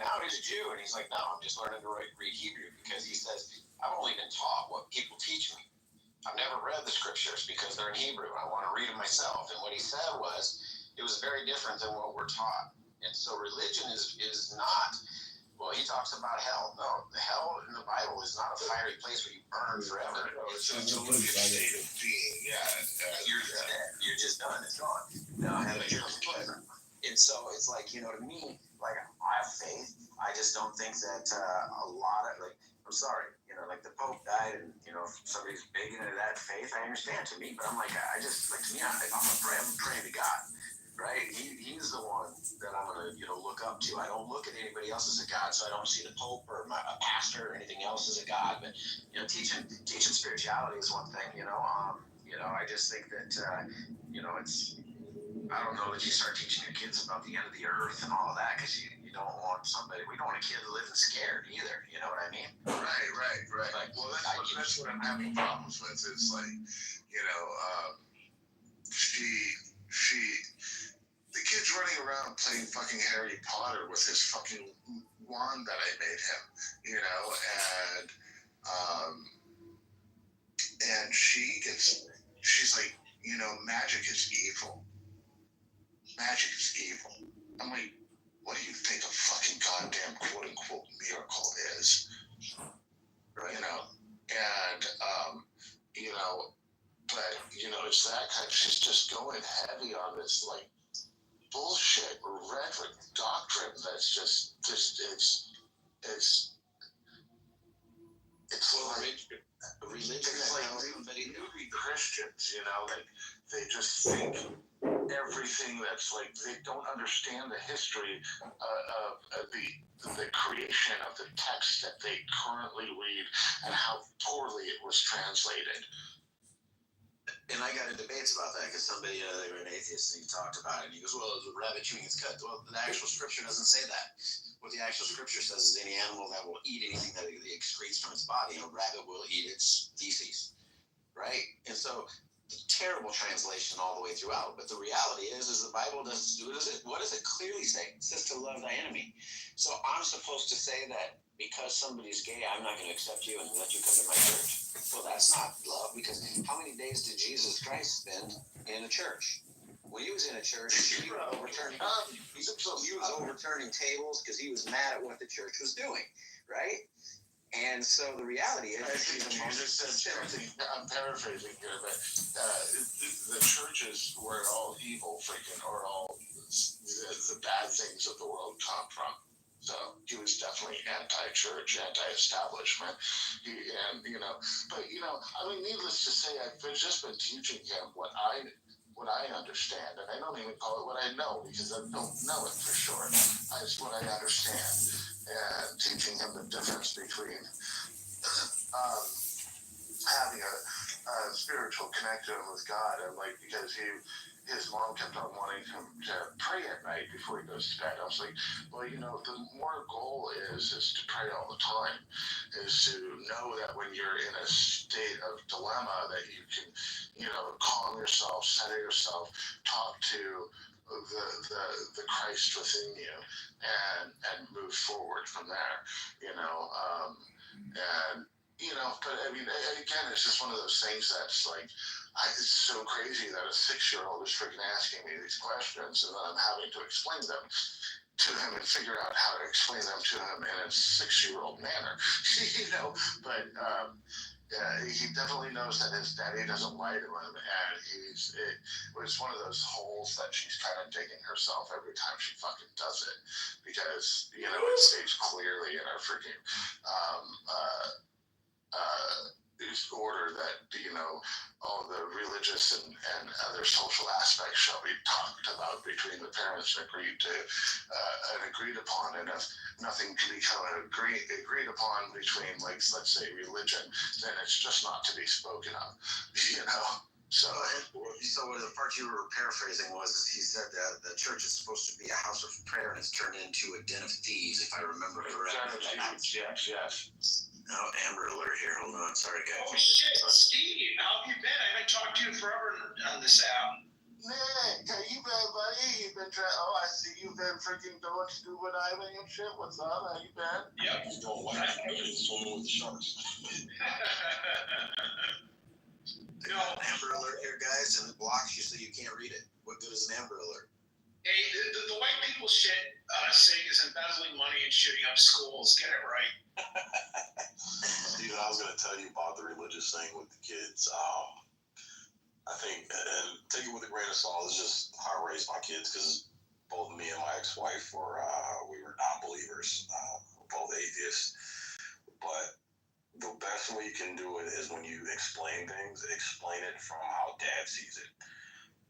now he's a Jew. And he's like, no, I'm just learning to read Hebrew, because he says, I've only been taught what people teach me. I've never read the scriptures because they're in Hebrew. I want to read them myself. And what he said was, it was very different than what we're taught. And so religion is not, well, he talks about hell. No, the hell in the Bible is not a fiery place where you burn forever. It's a living state of being. You're dead. You're just done. It's gone. No, heaven comes later. And so it's like, to me, like, I have faith. I just don't think that a lot of, like, I'm sorry, like the Pope died, and, if somebody's big into that faith, I understand, to me, but I'm like, I just, like, to me, if I'm praying to God, right? He's the one that I'm going to, look up to. I don't look at anybody else as a God, so I don't see the Pope or a pastor or anything else as a God, but, teaching spirituality is one thing, I just think that, it's, I don't know that you start teaching your kids about the end of the earth and all of that, because you don't want we don't want a kid living scared either. You know what I mean? Right. Like, well, that's what I'm having problems with. It's like, the kid's running around playing fucking Harry Potter with his fucking wand that I made him, and she's like, magic is evil. Magic is evil. I'm like, what do you think a fucking goddamn quote unquote miracle is? Right. But it's that kind of, she's just going heavy on this like bullshit rhetoric doctrine that's just it's like religion. It's like newbie Christians, like they just think everything that's like, they don't understand the history of the creation of the text that they currently read and how poorly it was translated. And I got in debates about that, because somebody, they were an atheist, and he talked about it, and he goes, well, the rabbit chewing its cud. Well, the actual scripture doesn't say that. What the actual scripture says is any animal that will eat anything that it excretes from its body, a rabbit will eat its feces, right? And so, terrible translation all the way throughout, but the reality is the Bible doesn't do it. What does it clearly say? It says to love thy enemy. So I'm supposed to say that because somebody's gay, I'm not going to accept you and let you come to my church? Well, that's not love, because how many days did Jesus Christ spend in a church? When he was in a church, he was overturning tables because he was mad at what the church was doing, right? And so the reality is, Jesus said something, I'm paraphrasing here, but the churches where all evil or all the bad things of the world come from. So he was definitely anti-church, anti-establishment. But needless to say, I've just been teaching him what I understand, and I don't even call it what I know, because I don't know it for sure. It's what I understand, and teaching him the difference between having a spiritual connection with God, and like, because his mom kept on wanting him to pray at night before he goes to bed. I was like, well, the more goal is to pray all the time, is to know that when you're in a state of dilemma, that you can, calm yourself, center yourself, talk to the Christ within you, and move forward from there, but I mean, again, it's just one of those things that's like, it's so crazy that a 6-year-old is freaking asking me these questions, and then I'm having to explain them to him and figure out how to explain them to him in a 6-year-old manner, but he definitely knows that his daddy doesn't lie to him, and it was one of those holes that she's kind of digging herself every time she fucking does it, because, it states clearly in our freaking, order that, all the religious and other social aspects shall be talked about between the parents and agreed upon, and if nothing can become agreed upon between, like, let's say, religion, then it's just not to be spoken of, So the part you were paraphrasing was, he said that the church is supposed to be a house of prayer, and it's turned into a den of thieves, if I remember correctly. Yes. Oh, Amber Alert here. Hold on. Sorry, guys. Oh, shit. Steve, how have you been? I haven't talked to you forever on this app. Nick, how you been, buddy? You been trying? Oh, I see you've been freaking doing scuba diving and shit. What's up? How you been? Yep, he's doing what I'm doing, swimming with the sharks. No, Amber Alert here, guys, and it blocks you so you can't read it. What good is an Amber Alert? Hey, the white people shit saying is embezzling money and shooting up schools. Get it right. Steven, I was going to tell you about the religious thing with the kids. I think, and take it with a grain of salt, it's just how I raised my kids, because both me and my ex-wife we were non-believers, both atheists. But the best way you can do it is when you explain things, explain it from how dad sees it.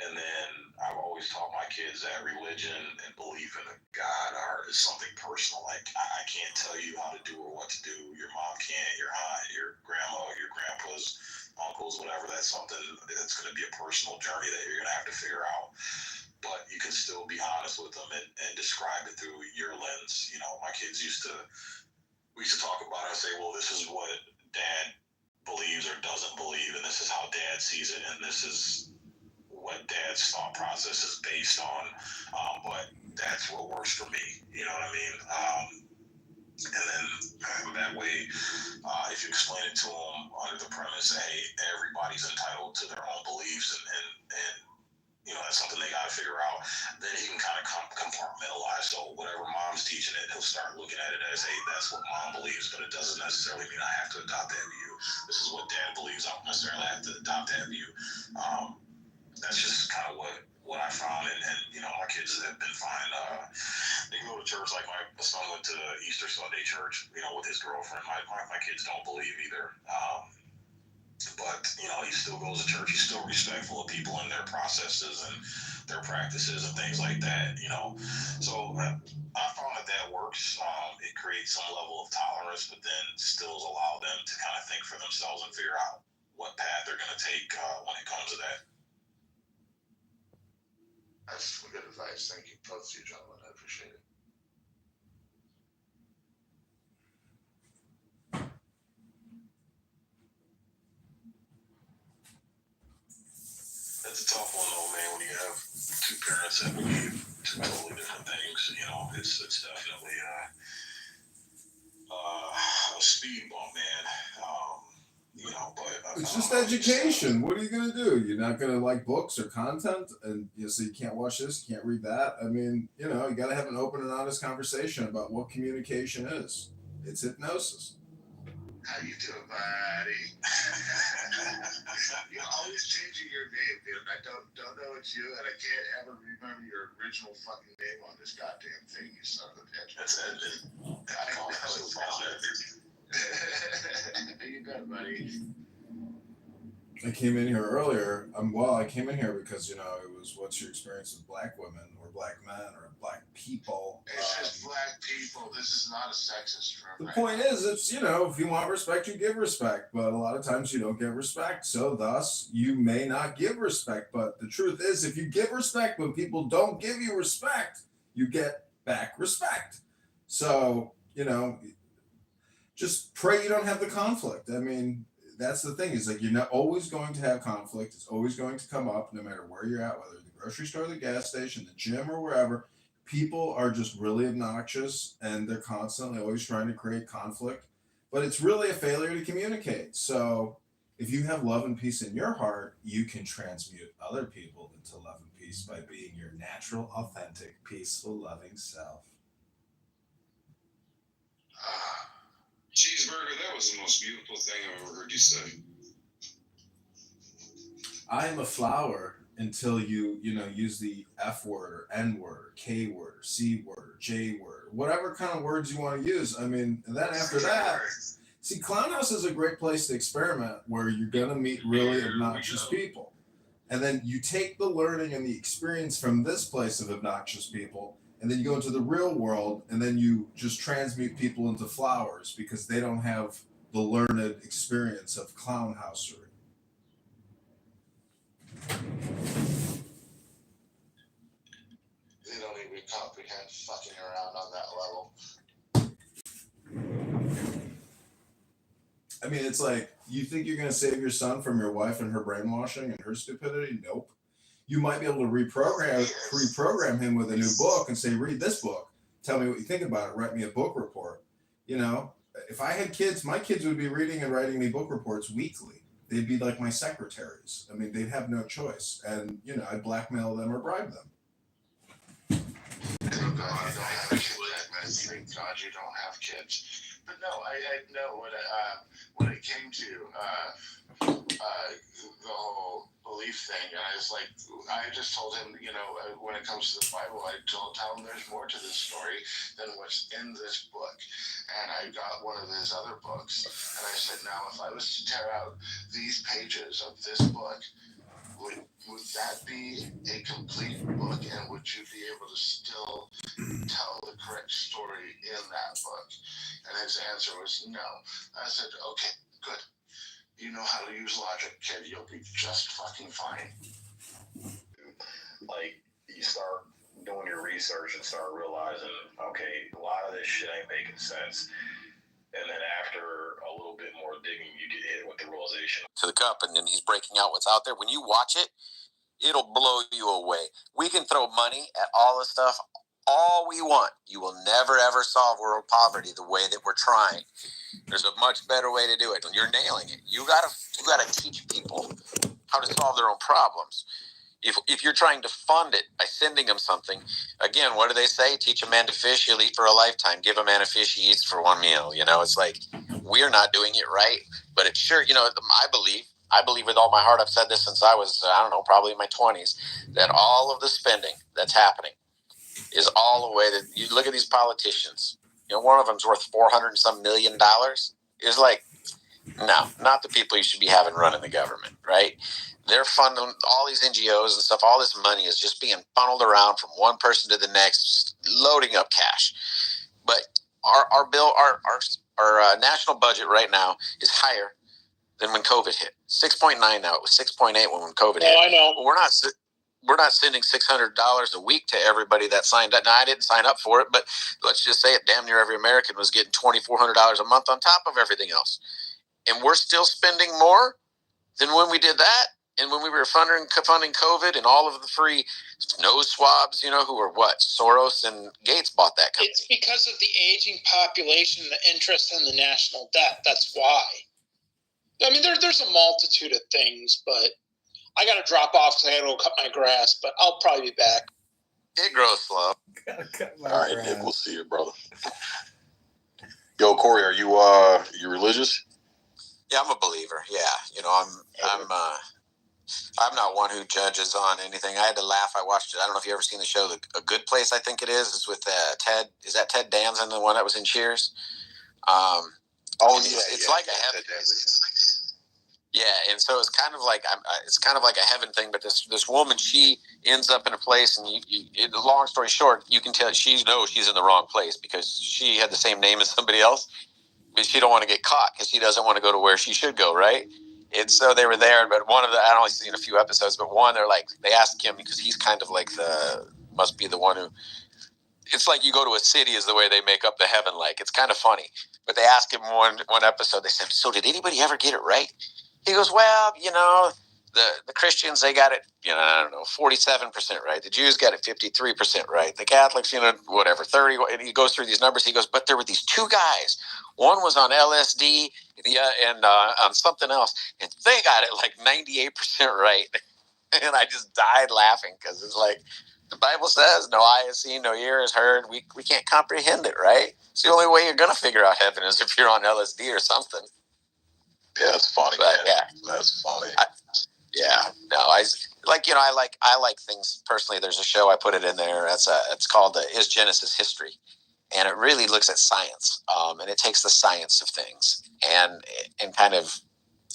And then I've always taught my kids that religion and belief in a God is something personal. Like, I can't tell you how to do or what to do. Your mom can't, your aunt, your grandma, your grandpa's, uncles, whatever. That's something that's going to be a personal journey that you're going to have to figure out. But you can still be honest with them and describe it through your lens. You know, my kids we used to talk about it and say, well, this is what dad believes or doesn't believe, and this is how dad sees it, and this is what dad's thought process is based on, but that's what works for me. You know what I mean? And then that way, if you explain it to them under the premise that, hey, everybody's entitled to their own beliefs, and you know, that's something they got to figure out, then he can kind of compartmentalize. So whatever mom's teaching it, he'll start looking at it as, hey, that's what mom believes, but it doesn't necessarily mean I have to adopt that view. This is what dad believes. I don't necessarily have to adopt that view. That's just kind of what I found, and you know, my kids have been fine. They can go to church. Like my son went to Easter Sunday church, you know, with his girlfriend. My kids don't believe either, but you know, he still goes to church. He's still respectful of people and their processes and their practices and things like that. You know, so I found that works. It creates some level of tolerance, but then still allow them to kind of think for themselves and figure out what path they're going to take when it comes to that. That's some good advice. Thank you, both of you gentlemen. I appreciate it. It's a tough one though, man, when you have two parents that believe two totally different things. You know, it's definitely a speed bump, man. You know, but it's just education. What are you gonna do? You're not gonna like books or content, and so you can't watch this, you can't read that. I mean, you know, you got to have an open and honest conversation about what communication is. It's hypnosis. How you doing, buddy? You're always changing your name, dude. I don't know it's you, and I can't ever remember your original fucking name on this goddamn thing, you son of a bitch. That's it. I know it's How you doing, buddy? I came in here earlier. I came in here because, you know, it was, what's your experience with black women or black men or black people? It's just black people. This is not a sexist room. The point is, it's, you know, if you want respect, you give respect. But a lot of times you don't get respect. So thus, you may not give respect. But the truth is, if you give respect when people don't give you respect, you get back respect. So, you know, just pray you don't have the conflict. I mean, that's the thing, is like, you're not always going to have conflict. It's always going to come up no matter where you're at, whether the grocery store, the gas station, the gym, or wherever. People are just really obnoxious, and they're constantly always trying to create conflict, but it's really a failure to communicate. So if you have love and peace in your heart, you can transmute other people into love and peace by being your natural, authentic, peaceful, loving self. Cheeseburger, that was the most beautiful thing I've ever heard you say. I am a flower until you use the F word or N word or K word or C word or J word, whatever kind of words you want to use. I mean, and then after that, see, Clown House is a great place to experiment where you're going to meet really obnoxious people. And then you take the learning and the experience from this place of obnoxious people, and then you go into the real world, and then you just transmute people into flowers because they don't have the learned experience of clown housery. They don't even comprehend fucking around on that level. I mean, it's like, you think you're going to save your son from your wife and her brainwashing and her stupidity? Nope. You might be able to reprogram him with a new book and say, read this book. Tell me what you think about it. Write me a book report. You know, if I had kids, my kids would be reading and writing me book reports weekly. They'd be like my secretaries. I mean, they'd have no choice. And, you know, I'd blackmail them or bribe them. Thank God you don't have kids, man. Thank God you don't have kids. But no, I know when it came to the whole belief thing, and I just told him, you know, when it comes to the Bible, I tell him there's more to this story than what's in this book. And I got one of his other books, and I said, now if I was to tear out these pages of this book, would that be a complete book, and would you be able to still tell the correct story in that book? And his answer was no. I said, okay, good. You know how to use logic, kid. You'll be just fucking fine. Like, you start doing your research and start realizing, okay, a lot of this shit ain't making sense. And then after a little bit more digging, you get hit with the realization. To the cup, and then he's breaking out what's out there. When you watch it, it'll blow you away. We can throw money at all this stuff all we want. You will never, ever solve world poverty the way that we're trying. There's a much better way to do it, and you're nailing it. You gotta teach people how to solve their own problems. If you're trying to fund it by sending them something, again, what do they say? Teach a man to fish, he'll eat for a lifetime. Give a man a fish, he eats for one meal. You know, it's like we're not doing it right, but it's sure, you know, I believe with all my heart, I've said this since I was, I don't know, probably in my 20s, that all of the spending that's happening is all the way that you look at these politicians. You know, one of them's worth $400 and some million. It's like, no, not the people you should be having running the government, right? They're funding all these NGOs and stuff. All this money is just being funneled around from one person to the next, loading up cash. But our bill, our national budget right now is higher than when COVID hit. 6.9 now. It was 6.8 when COVID hit. I know. Well, we're not sending $600 a week to everybody that signed up. Now, I didn't sign up for it, but let's just say it. Damn near every American was getting $2,400 a month on top of everything else. And we're still spending more than when we did that. And when we were funding COVID and all of the free nose swabs, you know, who were what? Soros and Gates bought that company. It's because of the aging population and the interest in the national debt. That's why. I mean, there's a multitude of things, but I got to drop off because I got to go cut my grass, but I'll probably be back. It grows slow. All right, Nick, we'll see you, brother. Yo, Corey, are you religious? Yeah, I'm a believer. Yeah, you know, I'm not one who judges on anything. I had to laugh. I watched it. I don't know if you ever seen the show, A Good Place. I think it is. It's with Ted. Is that Ted Danson, the one that was in Cheers? It's like a heaven. Yeah, and so it's kind of like a heaven thing. But this woman, she ends up in a place, and long story short, you can tell she's in the wrong place because she had the same name as somebody else, but she don't want to get caught because she doesn't want to go to where she should go, right? And so they were there, but I'd only seen a few episodes, but one, they asked him because he's kind of like must be the one who. It's like you go to a city is the way they make up the heaven. Like it's kind of funny, but they asked him one episode. They said, "So did anybody ever get it right?" He goes, "Well, you know, the Christians, they got it, you know, I don't know, 47% right. The Jews got it 53% right. The Catholics, you know, whatever, 30." And he goes through these numbers. He goes, "But there were these two guys. One was on LSD and on something else, and they got it like 98% right." And I just died laughing because it's like the Bible says, "No eye has seen, no ear has heard." We can't comprehend it, right? It's the only way you're going to figure out heaven is if you're on LSD or something. Yeah, it's funny. But, man. Yeah, that's funny. I like things personally. There's a show, I put it in there. It's called Is Genesis History, and it really looks at science, and it takes the science of things and kind of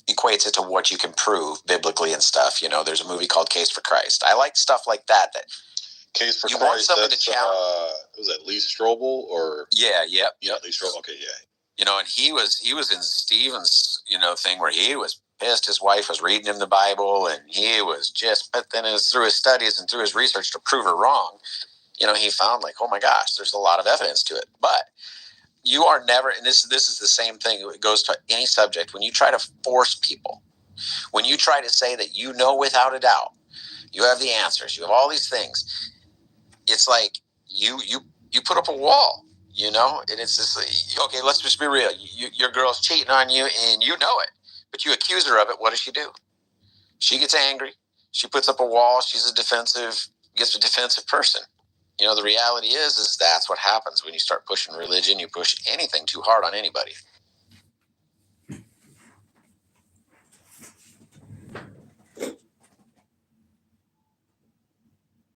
equates it to what you can prove biblically and stuff. You know, there's a movie called Case for Christ. I like stuff like that. That Case for you Christ. Want someone to challenge. Was that Lee Strobel or? Yeah, yep. Lee Strobel. Okay, yeah. You know, and he was in Stephen's, you know, thing where he was pissed his wife was reading him the Bible, and he was but then it was through his studies and through his research to prove her wrong, you know, he found like, oh my gosh, there's a lot of evidence to it. But you are never, and this is the same thing, it goes to any subject, when you try to force people, when you try to say that you know without a doubt, You have the answers. You have all these things. It's like you put up a wall, you know, and it's just like, okay, let's just be real. Your girl's cheating on you and you know it, but you accuse her of it. What does she do? She gets angry. She puts up a wall. Gets a defensive person. You know, the reality is that's what happens when you start pushing religion. You push anything too hard on anybody.